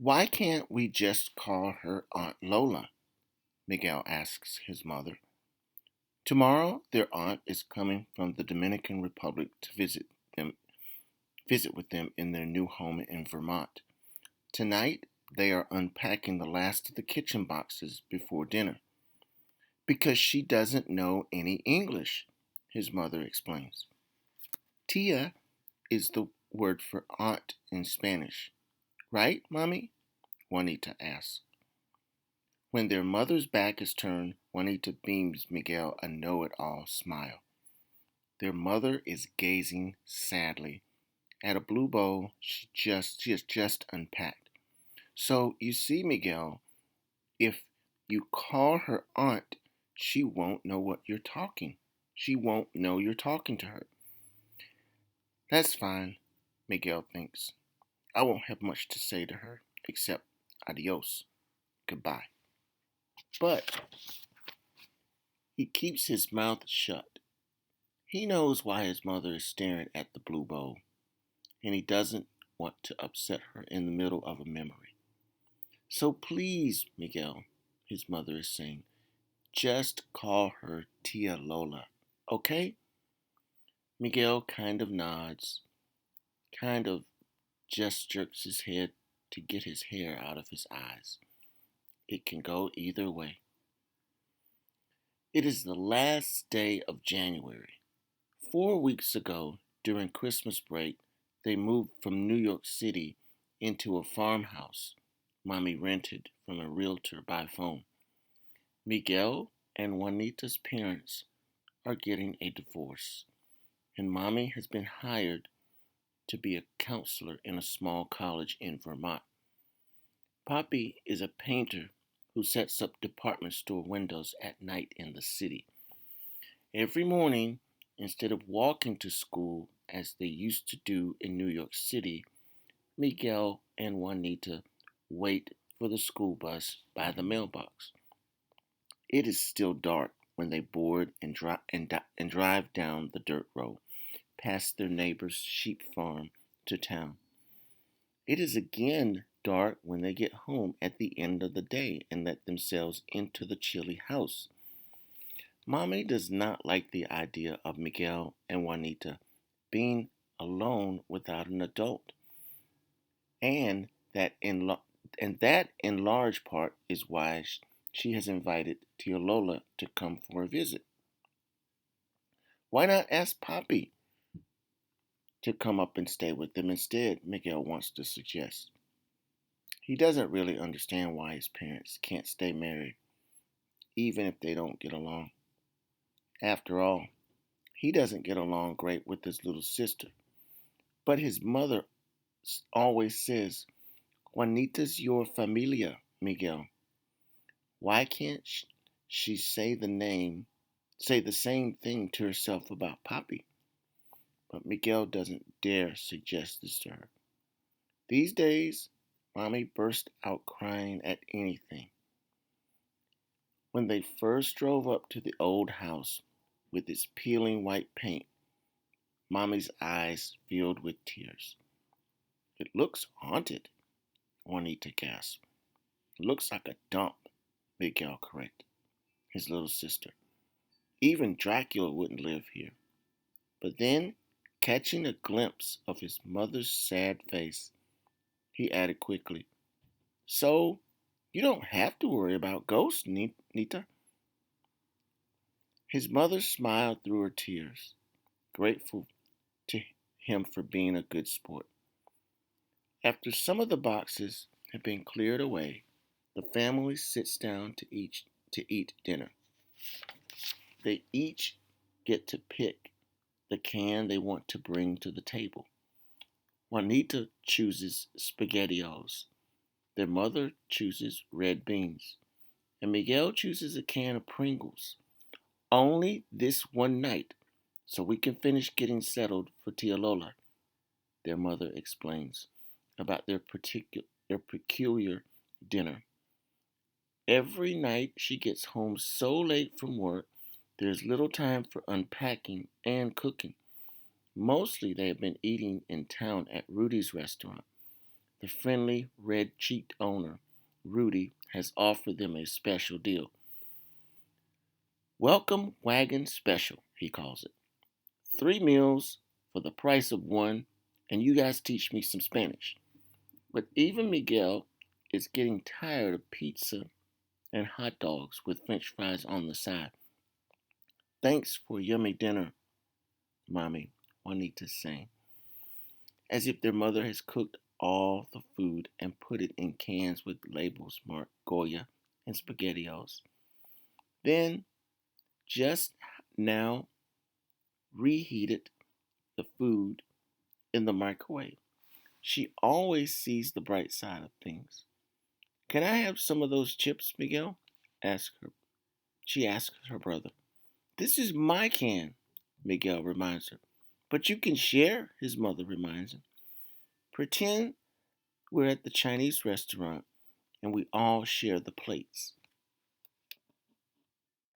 Why can't we just call her Aunt Lola? Miguel asks his mother. Tomorrow their aunt is coming from the Dominican Republic to them visit with them in their new home in Vermont. Tonight they are unpacking the last of the kitchen boxes before dinner. Because she doesn't know any English, his mother explains. Tia is the word for aunt in Spanish. Right, Mommy? Juanita asks. When their mother's back is turned, Juanita beams Miguel a know-it-all smile. Their mother is gazing sadly at a blue bowl she has just unpacked. So you see, Miguel, if you call her aunt, she won't know what you're talking. She won't know you're talking to her. That's fine, Miguel thinks. I won't have much to say to her except adios, goodbye. But he keeps his mouth shut. He knows why his mother is staring at the blue bowl, and he doesn't want to upset her in the middle of a memory. So please, Miguel, his mother is saying, just call her Tia Lola, okay? Miguel kind of nods, kind of just jerks his head to get his hair out of his eyes. It can go either way. It is the last day of January. 4 weeks ago, during Christmas break, they moved from New York City into a farmhouse Mommy rented from a realtor by phone. Miguel and Juanita's parents are getting a divorce, and Mommy has been hired to be a counselor in a small college in Vermont. Poppy is a painter who sets up department store windows at night in the city. Every morning, instead of walking to school as they used to do in New York City, Miguel and Juanita wait for the school bus by the mailbox. It is still dark when they board and drive down the dirt road past their neighbor's sheep farm to town. It is again dark when they get home at the end of the day and let themselves into the chilly house. Mommy does not like the idea of Miguel and Juanita being alone without an adult, and that in large part is why she has invited Tia Lola to come for a visit. Why not ask Poppy to come up and stay with them instead? Miguel wants to suggest. He doesn't really understand why his parents can't stay married, even if they don't get along. After all, he doesn't get along great with his little sister, but his mother always says, Juanita's your familia, Miguel. Why can't she say the same thing to herself about Poppy? But Miguel doesn't dare suggest this to her. These days, Mommy bursts out crying at anything. When they first drove up to the old house with its peeling white paint, Mommy's eyes filled with tears. It looks haunted, Juanita gasped. It looks like a dump, Miguel corrected his little sister. Even Dracula wouldn't live here. But then, catching a glimpse of his mother's sad face, he added quickly, So, you don't have to worry about ghosts, Nita. His mother smiled through her tears, grateful to him for being a good sport. After some of the boxes have been cleared away, the family sits down to eat dinner. They each get to pick the can they want to bring to the table. Juanita chooses SpaghettiOs. Their mother chooses red beans. And Miguel chooses a can of Pringles. Only this one night, so we can finish getting settled for Tia Lola, their mother explains about their peculiar dinner. Every night she gets home so late from work, there's little time for unpacking and cooking. Mostly they have been eating in town at Rudy's restaurant. The friendly, red-cheeked owner, Rudy, has offered them a special deal. Welcome Wagon Special, he calls it. 3 meals for the price of one, and you guys teach me some Spanish. But even Miguel is getting tired of pizza and hot dogs with french fries on the side. Thanks for a yummy dinner, Mommy, Juanita's saying, as if their mother has cooked all the food and put it in cans with labels marked Goya and SpaghettiOs. Then, just now, reheated the food in the microwave. She always sees the bright side of things. Can I have some of those chips, Miguel? She asks her brother. This is my can, Miguel reminds her. But you can share, his mother reminds him. Pretend we're at the Chinese restaurant and we all share the plates.